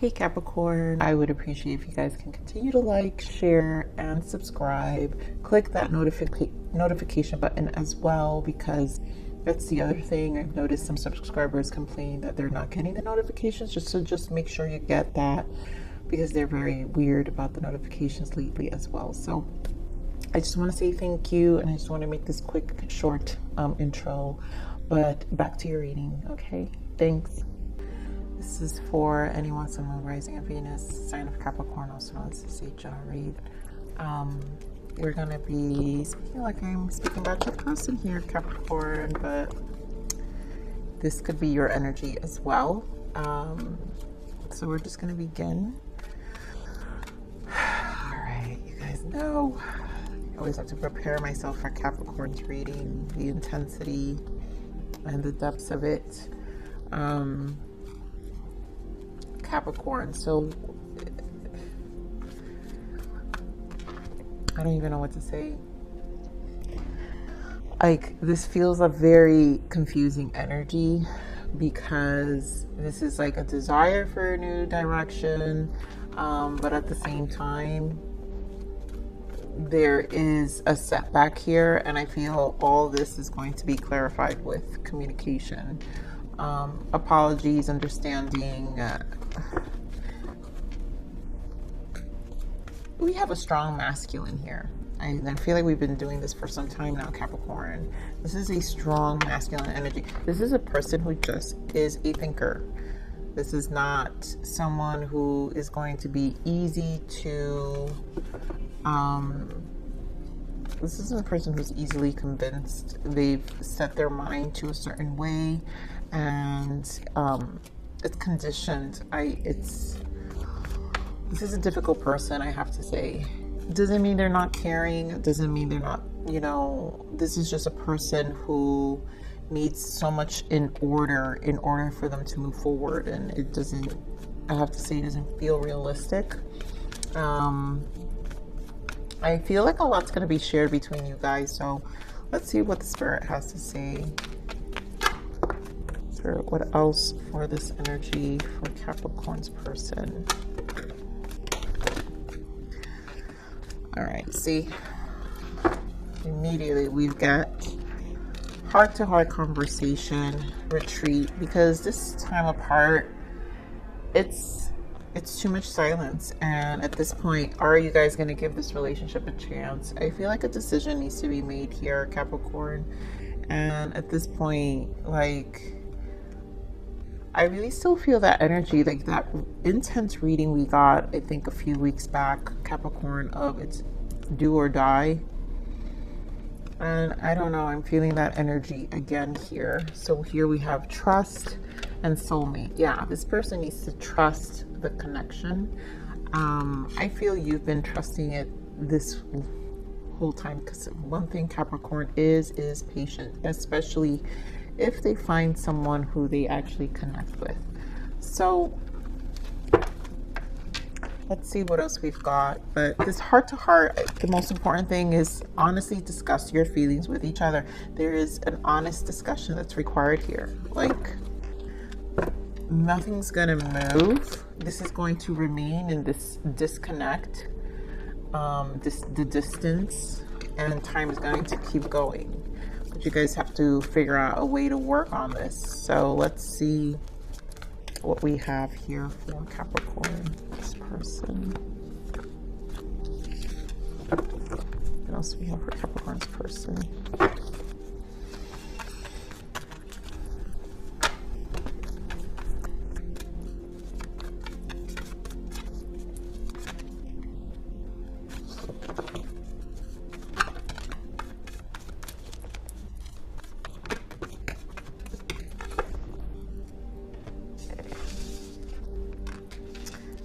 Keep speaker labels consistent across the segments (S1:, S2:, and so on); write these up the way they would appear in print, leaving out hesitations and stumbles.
S1: Hey Capricorn, I would appreciate if you guys can continue to like, share, and subscribe. Click that notification button as well, because that's the other thing. I've noticed some subscribers complain that they're not getting the notifications, just make sure you get that, because they're very weird about the notifications lately as well. So I just want to say thank you, and I just want to make this quick, short intro, but back to your reading, okay? Thanks. This is for anyone, Sun, Moon, Rising, and Venus, sign of Capricorn, also known as the general read. We're going to be speaking like I'm speaking about your person here, Capricorn, but this could be your energy as well. So we're just going to begin. Alright, you guys know I always have to prepare myself for Capricorn's reading, the intensity and the depths of it. Capricorn, so I don't even know what to say. Like, this feels a very confusing energy, because this is like a desire for a new direction, but at the same time there is a setback here, and I feel all this is going to be clarified with communication. Apologies, understanding. We have a strong masculine here. I feel like we've been doing this for some time now, Capricorn. This is a strong masculine energy. This is a person who just is a thinker. This is not someone who is going to be easy to... this isn't a person who's easily convinced. They've set their mind to a certain way, and it's conditioned. This is a difficult person, I have to say. Doesn't mean they're not caring. Doesn't mean they're not, this is just a person who needs so much in order for them to move forward. And it doesn't, I have to say, it doesn't feel realistic. I feel like a lot's going to be shared between you guys. So let's see what the Spirit has to say. Spirit, what else for this energy for Capricorn's person? All right, see, immediately we've got heart-to-heart conversation, retreat, because this time apart, it's too much silence. And at this point, are you guys going to give this relationship a chance? I feel like a decision needs to be made here, Capricorn. And at this point, like, I really still feel that energy, like that intense reading we got, I think, a few weeks back, Capricorn, of it's do or die. And I don't know, I'm feeling that energy again here. So here we have trust and soulmate. Yeah, this person needs to trust the connection. I feel you've been trusting it this whole time, because one thing Capricorn is patient, especially if they find someone who they actually connect with. So let's see what else we've got. But this heart to heart, the most important thing is honestly discuss your feelings with each other. There is an honest discussion that's required here. Like, nothing's gonna move. This is going to remain in this disconnect, the distance, and time is going to keep going. You guys have to figure out a way to work on this. So let's see what we have here for Capricorn, this person. What else do we have for Capricorn's person?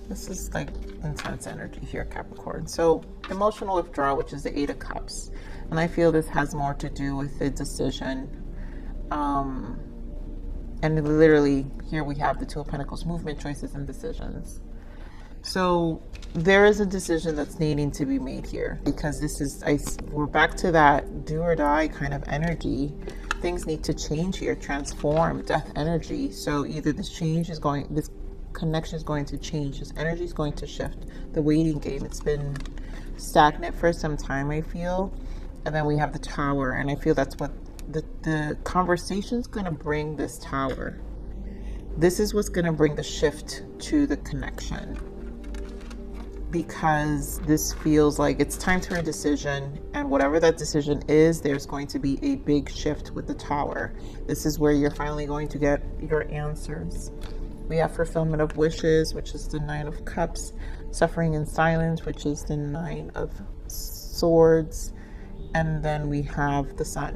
S1: This is like intense energy here, Capricorn. So emotional withdrawal, which is the 8 of Cups. And I feel this has more to do with the decision. And literally here we have the 2 of Pentacles, movement, choices, and decisions. So there is a decision that's needing to be made here, because this is, we're back to that do or die kind of energy. Things need to change here, transform, death energy. So either this change is going, this connection is going to change. This energy is going to shift. The waiting game, it's been stagnant for some time, I feel. And then we have the Tower, and I feel that's what the conversation is going to bring. This Tower, this is what's going to bring the shift to the connection, because this feels like it's time for a decision, and whatever that decision is, there's going to be a big shift with the Tower. This is where you're finally going to get your answers. We have fulfillment of wishes, which is the Nine of Cups, suffering in silence, which is the Nine of Swords, and then we have the Sun,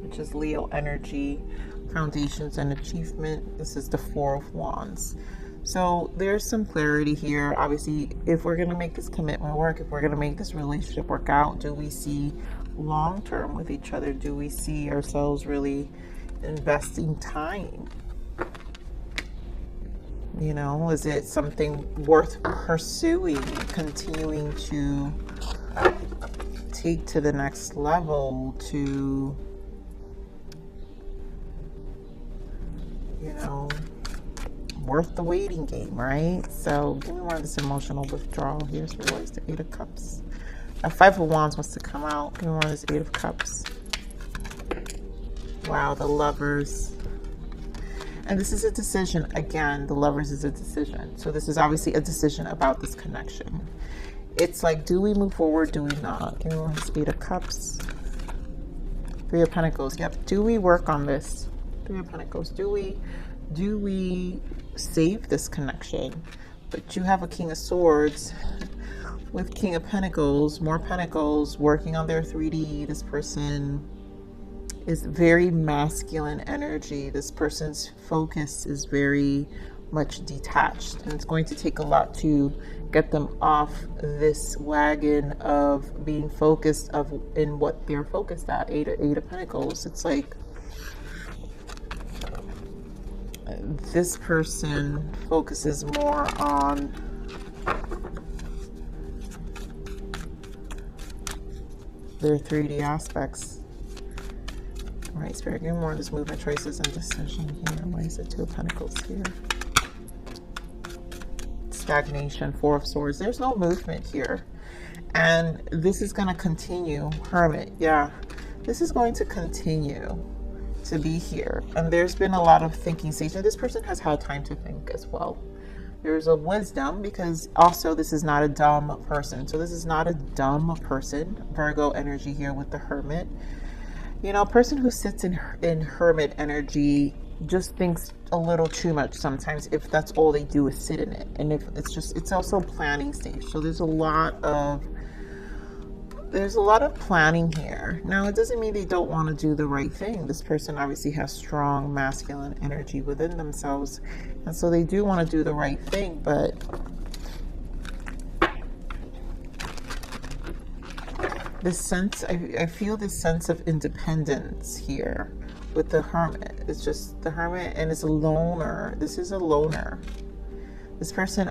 S1: which is Leo energy, foundations and achievement. This is the Four of Wands. So there's some clarity here. Obviously, if we're going to make this commitment work, if we're going to make this relationship work out, do we see long term with each other? Do we see ourselves really investing time? You know, is it something worth pursuing, continuing to take to the next level, to, you know, worth the waiting game, right? So give me more of this emotional withdrawal here. So what is the Eight of Cups? A Five of Wands wants to come out. Give me more of this Eight of Cups. Wow, the Lovers. And this is a decision. Again, the Lovers is a decision. So this is obviously a decision about this connection. It's like, do we move forward? Do we not? Give me more of this Eight of Cups. Three of Pentacles. Yep. Do we work on this? Three of Pentacles. Do we save this connection? But you have a King of Swords with King of Pentacles, more Pentacles, working on their 3D. This person is very masculine energy. This person's focus is very much detached, and it's going to take a lot to get them off this wagon of being focused in what they're focused at. Eight of Pentacles. It's like this person focuses more on their 3D aspects. All right, Spirit, give me more of this movement, choices, and decision here. Why is it Two of Pentacles here? Stagnation, Four of Swords. There's no movement here. And this is going to continue. Hermit, yeah. This is going to continue to be here. And there's been a lot of thinking stage. And this person has had time to think as well. There's a wisdom, because also this is not a dumb person. So this is not a dumb person. Virgo energy here with the Hermit. You know, a person who sits in Hermit energy just thinks a little too much sometimes, if that's all they do is sit in it. And if it's also planning stage. So there's a lot of planning here. Now, it doesn't mean they don't want to do the right thing. This person obviously has strong masculine energy within themselves, and so they do want to do the right thing. But this sense, I feel this sense of independence here with the Hermit. It's just the Hermit, and it's a loner. This is a loner. This person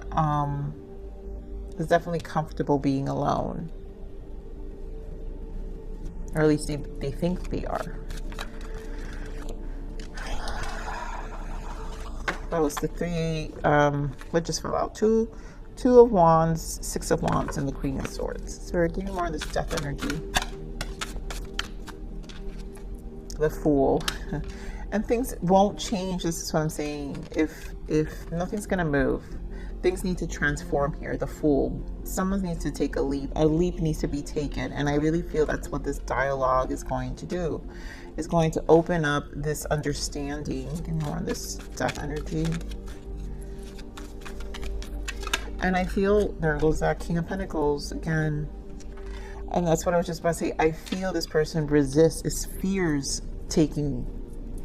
S1: is definitely comfortable being alone. Or at least they think they are. That was the three, what just fell out? Two of Wands, Six of Wands, and the Queen of Swords. So we're getting more of this death energy. The Fool. And things won't change. This is what I'm saying. If nothing's gonna move, things need to transform here. The Fool. Someone needs to take a leap. A leap needs to be taken. And I really feel that's what this dialogue is going to do. It's going to open up this understanding. Give me more of this death energy. And I feel there goes that King of Pentacles again. And that's what I was just about to say. I feel this person resists, fears taking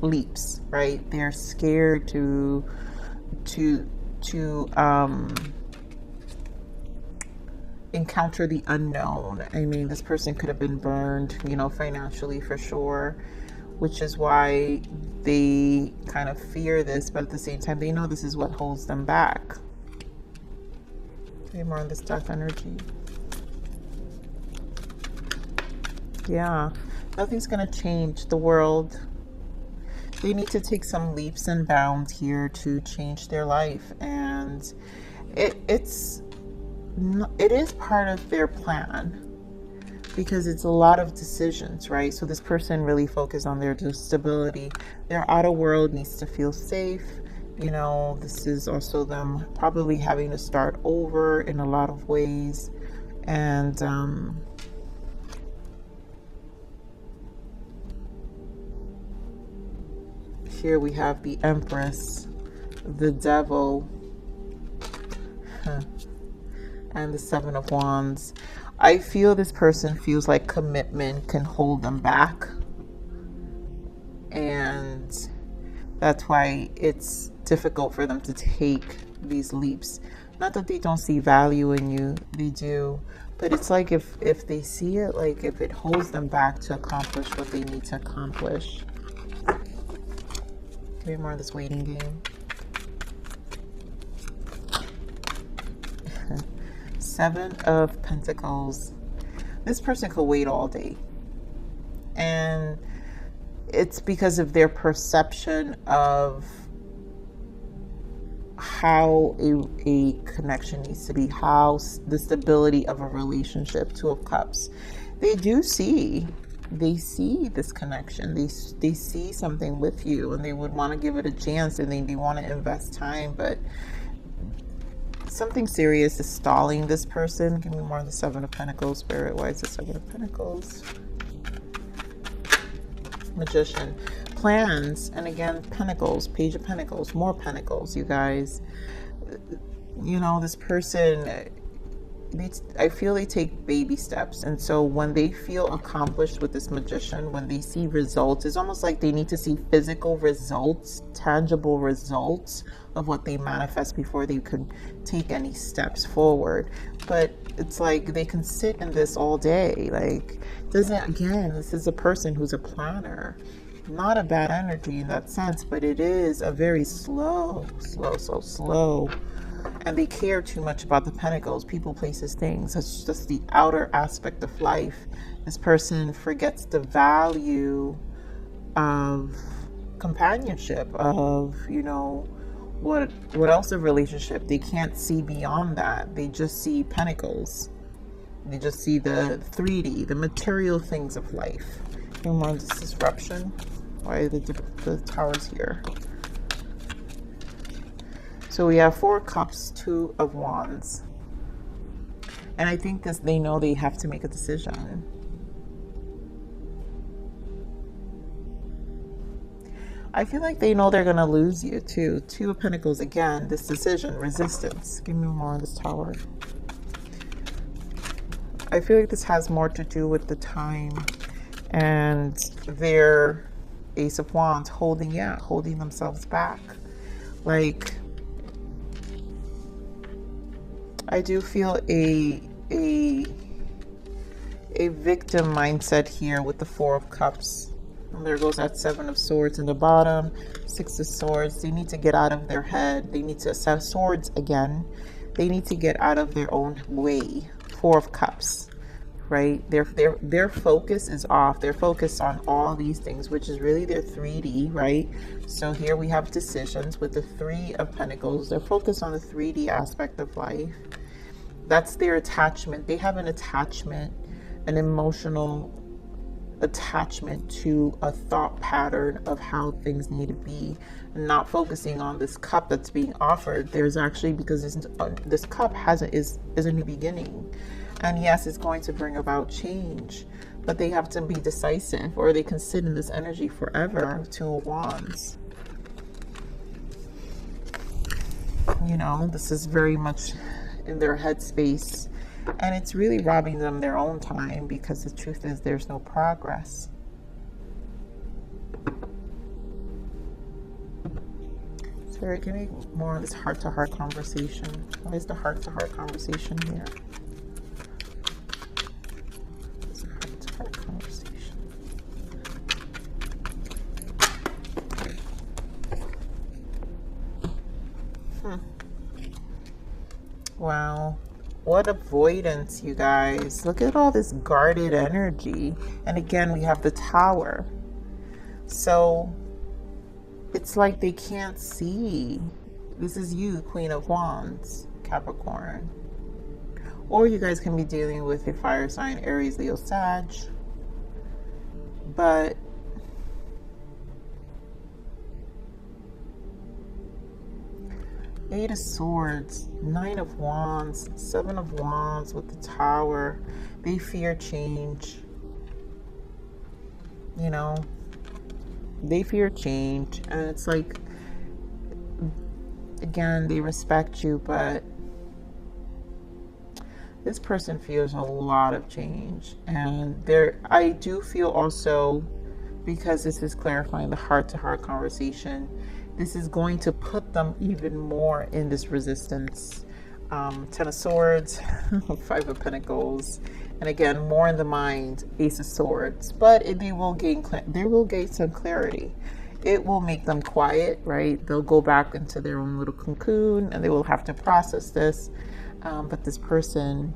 S1: leaps, right? They're scared to encounter the unknown. I mean, this person could have been burned, you know, financially for sure, which is why they kind of fear this, but at the same time, they know this is what holds them back. Okay, more on this death energy. Yeah, nothing's gonna change the world. they need to take some leaps and bounds here to change their life, and it is part of their plan, because it's a lot of decisions, right? So this person really focused on their stability. Their outer world needs to feel safe. You know, this is also them probably having to start over in a lot of ways. And here we have the Empress, the Devil, and the Seven of Wands. I feel this person feels like commitment can hold them back, and that's why it's difficult for them to take these leaps. Not that they don't see value in you, they do, but it's like if they see it, like if it holds them back to accomplish what they need to accomplish. Give me more of this waiting game. Seven of Pentacles. This person could wait all day, and it's because of their perception of how a connection needs to be, how the stability of a relationship. Two of Cups. They see this connection. They see something with you, and they would want to give it a chance, and they want to invest time, but something serious is stalling this person. Give me more of the Seven of Pentacles, Spirit. Why is the Seven of Pentacles? Magician. Plans. And again, Pentacles. Page of Pentacles. More Pentacles, you guys. You know, this person, I feel they take baby steps. And so when they feel accomplished with this Magician, when they see results, it's almost like they need to see physical results, tangible results of what they manifest before they could take any steps forward. But it's like they can sit in this all day. Like, again, this is a person who's a planner. Not a bad energy in that sense, but it is a very slow. And they care too much about the Pentacles, people, places, things. It's just the outer aspect of life. This person forgets the value of companionship, of, you know, what else a relationship. They can't see beyond that. They just see Pentacles. They just see the 3D, the material things of life. And more this disruption. Why are the Towers here? So we have Four of Cups, Two of Wands. And I think they know they have to make a decision. I feel like they know they're going to lose you too. Two of Pentacles again, this decision, resistance. Give me more of this Tower. I feel like this has more to do with the time and their Ace of Wands holding themselves back. Like, I do feel a victim mindset here with the Four of Cups. And there goes that Seven of Swords in the bottom, Six of Swords. They need to get out of their head. They need to set swords again. They need to get out of their own way. Four of Cups, right? Their focus is off. They're focused on all these things, which is really their 3D, right? So here we have decisions with the Three of Pentacles. They're focused on the 3D aspect of life. That's their attachment. They have an attachment, an emotional attachment to a thought pattern of how things need to be, and not focusing on this cup that's being offered. There's actually, because this cup is a new beginning, and yes, it's going to bring about change, but they have to be decisive, or they can sit in this energy forever. Two of Wands. You know, this is very much in their headspace. And it's really robbing them their own time, because the truth is there's no progress. Sorry, give me more of this heart-to-heart conversation. What is the heart-to-heart conversation here? This heart-to-heart conversation. Wow. What avoidance, you guys. Look at all this guarded energy. And again, we have the Tower. So it's like they can't see. This is you, Queen of Wands, Capricorn. Or you guys can be dealing with a fire sign, Aries, Leo, Sag. But Eight of Swords, Nine of Wands, Seven of Wands with the Tower. They fear change. You know, they fear change. And it's like, again, they respect you, but this person feels a lot of change. And I do feel also, because this is clarifying the heart-to-heart conversation, this is going to put them even more in this resistance. Ten of Swords, Five of Pentacles, and again, more in the mind, Ace of Swords. But they will gain some clarity. It will make them quiet, right? They'll go back into their own little cocoon, and they will have to process this. But this person,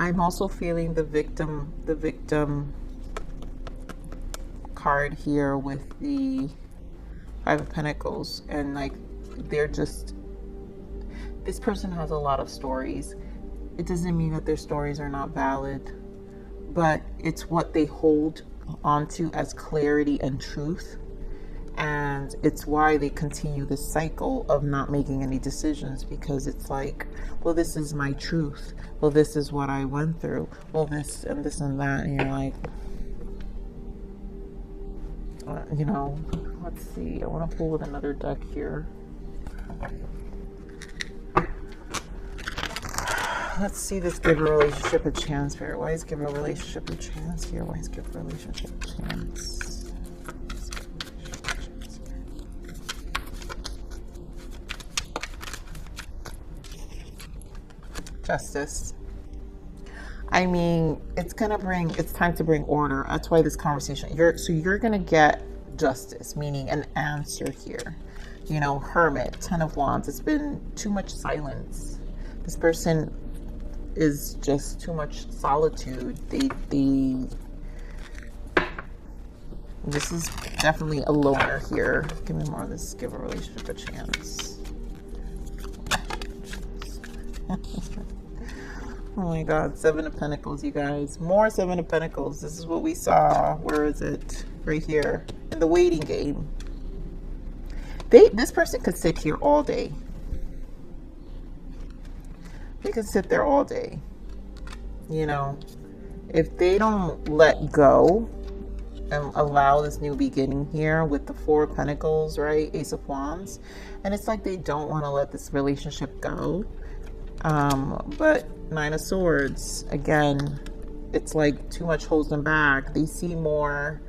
S1: I'm also feeling the victim card here with the Five of Pentacles, and like this person has a lot of stories. It doesn't mean that their stories are not valid, but it's what they hold onto as clarity and truth. And it's why they continue this cycle of not making any decisions, because it's like, well, this is my truth. Well, this is what I went through. Well, this and this and that. And you're like, you know, let's see. I want to pull with another deck here. Let's see this give a relationship a chance here. Why is give a relationship a chance here? Why is give a relationship a chance? Justice. I mean, it's time to bring order. That's why this conversation, you're gonna get justice, meaning an answer here. You know, Hermit, Ten of Wands. It's been too much silence. This person is just too much solitude. This is definitely a loner here. Give me more of this. Give a relationship a chance. Oh my God, Seven of Pentacles, you guys. More Seven of Pentacles. This is what we saw. Where is it? Right here. In the waiting game. This person could sit here all day. They could sit there all day. You know, if they don't let go and allow this new beginning here with the Four of Pentacles, right? Ace of Wands. And it's like they don't want to let this relationship go. But Nine of Swords, again, it's like too much holds them back. They see more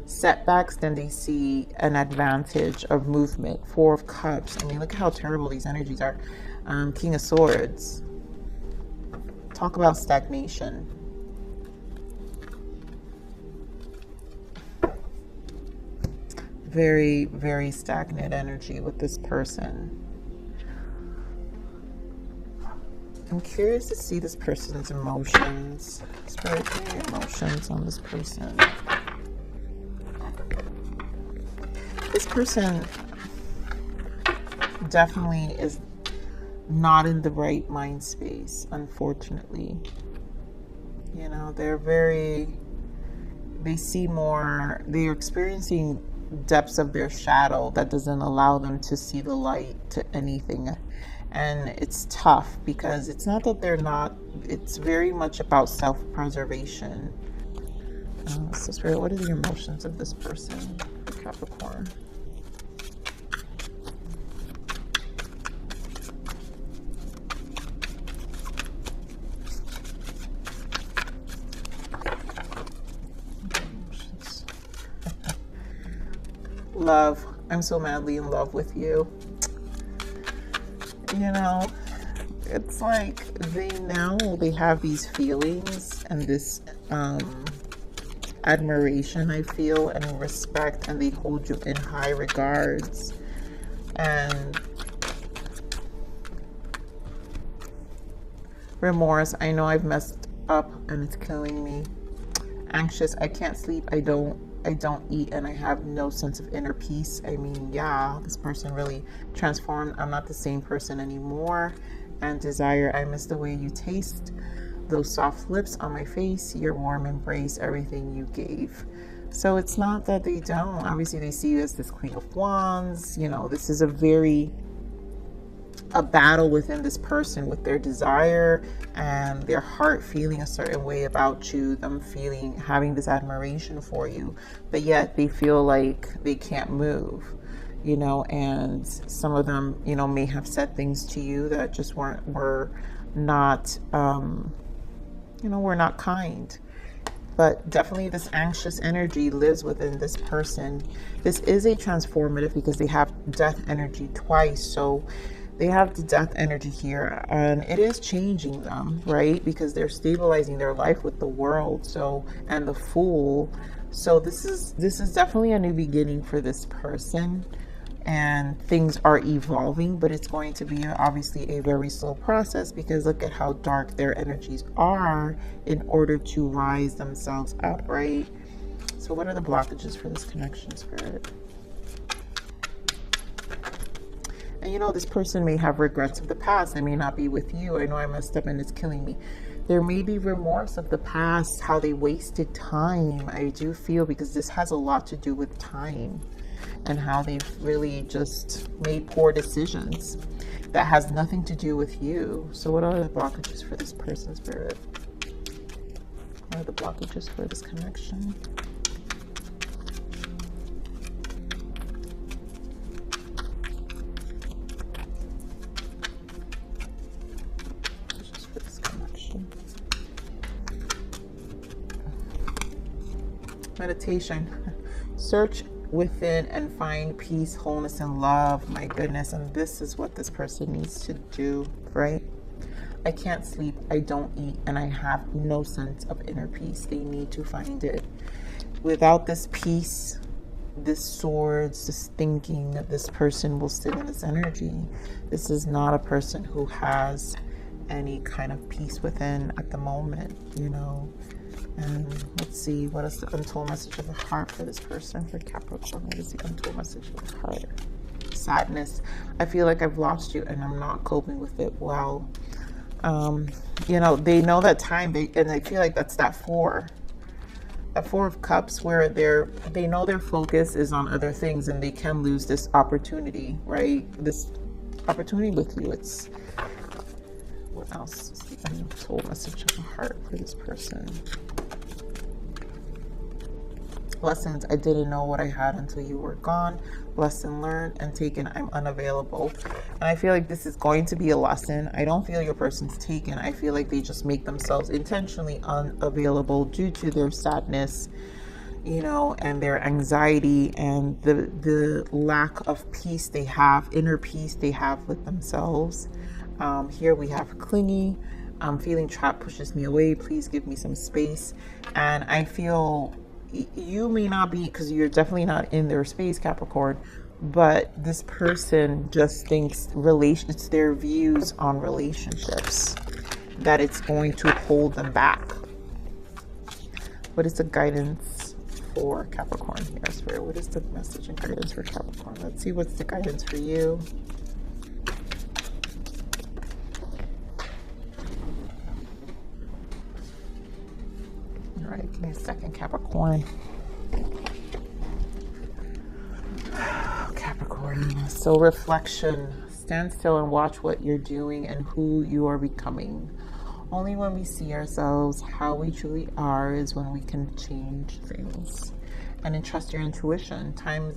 S1: setbacks than they see an advantage of movement. Four of Cups. I mean, look at how terrible these energies are. King of Swords. Talk about stagnation. Very, very stagnant energy with this person. I'm curious to see this person's emotions. Spirit, give me emotions on this person. This person definitely is not in the right mind space, unfortunately. You know, they're experiencing depths of their shadow that doesn't allow them to see the light to anything. And it's tough because it's not that they're not, it's very much about self-preservation. So Spirit, what are the emotions of this person, Capricorn? Love. I'm so madly in love with you. You know, it's like they have these feelings and this admiration, I feel, and respect, and they hold you in high regards. And Remorse, I know I've messed up and it's killing me. Anxious, I can't sleep, I don't eat, and I have no sense of inner peace. I mean, yeah, this person really transformed. I'm not the same person anymore. And desire, I miss the way you taste, those soft lips on my face, your warm embrace, everything you gave. So it's not that they don't. Obviously, they see you as this Queen of Wands. You know, this is a battle within this person with their desire and their heart feeling a certain way about you, them having this admiration for you, but yet they feel like they can't move, you know, and some of them, you know, may have said things to you that just were not, you know, were not kind. But definitely this anxious energy lives within this person. This is a transformative because they have death energy twice. So they have the death energy here, and it is changing them, right? Because they're stabilizing their life with the world, so, and the Fool. So this is definitely a new beginning for this person, and things are evolving, but it's going to be obviously a very slow process because look at how dark their energies are in order to rise themselves up, right? So what are the blockages for this connection, Spirit? And you know, this person may have regrets of the past. I may not be with you. I know I messed up and it's killing me. There may be remorse of the past, how they wasted time. I do feel, because this has a lot to do with time and how they've really just made poor decisions. That has nothing to do with you. So what are the blockages for this person, Spirit? What are the blockages for this connection? Meditation. Search within and find peace, wholeness, and love. My goodness. And this is what this person needs to do, right? I can't sleep, I don't eat, and I have no sense of inner peace. They need to find it. Without this peace, this swords, this thinking, that this person will sit in this energy. This is not a person who has any kind of peace within at the moment, you know. And let's see, what is the untold message of the heart for this person, for Capricorn? What is the untold message of the heart? Sadness. I feel like I've lost you and I'm not coping with it well. You know, they know that time, and I feel like that's that Four of Cups, where they know their focus is on other things and they can lose this opportunity, right? This opportunity with you. It's, what else is the untold message of the heart for this person? Lessons. I didn't know what I had until you were gone. Lesson learned and taken. I'm unavailable. And I feel like this is going to be a lesson. I don't feel your person's taken. I feel like they just make themselves intentionally unavailable due to their sadness, you know, and their anxiety and the lack of peace they have, inner peace they have with themselves. Here we have clingy. Feeling trapped pushes me away. Please give me some space. And I feel you may not be, because you're definitely not in their space, Capricorn, but this person just thinks it's their views on relationships that it's going to hold them back. What is the guidance for Capricorn here, Spirit? What is the message and guidance for Capricorn? Let's see what's the guidance for you. All right, give me a second, Capricorn. Capricorn. So reflection. Stand still and watch what you're doing and who you are becoming. Only when we see ourselves how we truly are is when we can change things. And entrust your intuition. Time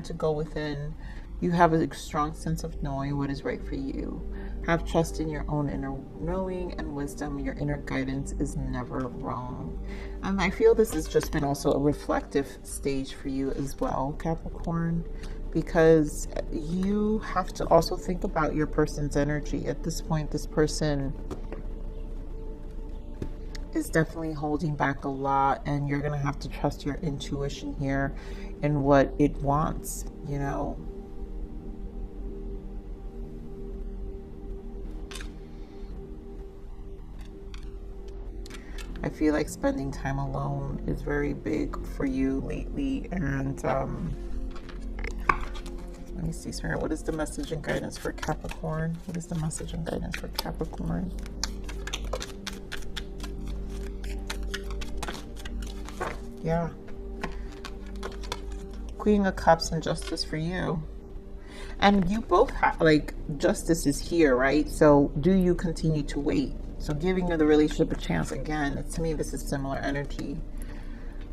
S1: to go within. You have a strong sense of knowing what is right for you. Have trust in your own inner knowing and wisdom. Your inner guidance is never wrong. And I feel this has just been also a reflective stage for you as well, Capricorn, because you have to also think about your person's energy. At this point, this person is definitely holding back a lot, and you're going to have to trust your intuition here and what it wants, you know. I feel like spending time alone is very big for you lately. And let me see, Spirit, what is the message and guidance for Capricorn? What is the message and guidance for Capricorn? Yeah. Queen of Cups and Justice for you. And you both have, like, Justice is here, right? So do you continue to wait? So giving the relationship a chance again, to me, this is similar energy.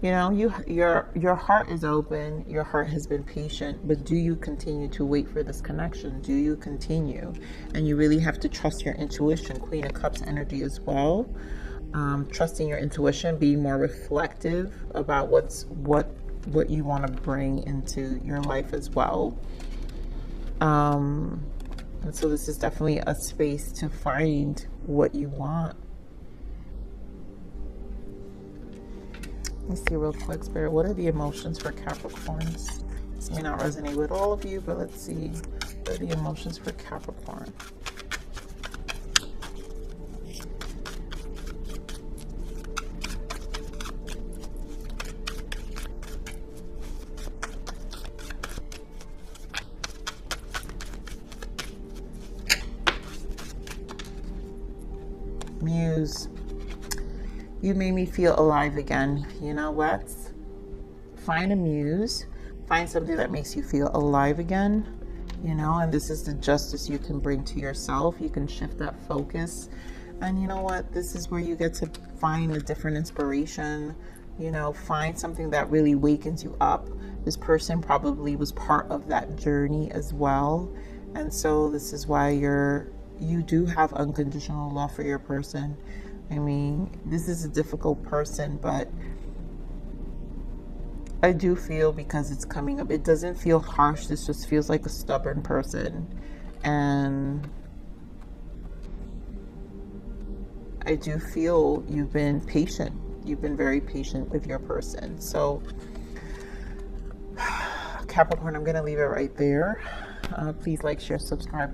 S1: You know, your heart is open, your heart has been patient, but do you continue to wait for this connection? Do you continue? And you really have to trust your intuition. Queen of Cups energy as well. Trusting your intuition, being more reflective about what you want to bring into your life as well. And so this is definitely a space to find what you want. Let me see real quick, Spirit. What are the emotions for Capricorns? This may not resonate with all of you, but let's see. What are the emotions for Capricorn? Muse, you made me feel alive again. You know what? Find a muse, find something that makes you feel alive again, you know, and this is the justice you can bring to yourself. You can shift that focus. And you know what? This is where you get to find a different inspiration, you know, find something that really wakens you up. This person probably was part of that journey as well. And so this is why you do have unconditional love for your person. I mean, this is a difficult person, but I do feel, because it's coming up, it doesn't feel harsh. This just feels like a stubborn person. And I do feel you've been patient. You've been very patient with your person. So Capricorn, I'm going to leave it right there. Please like, share, subscribe.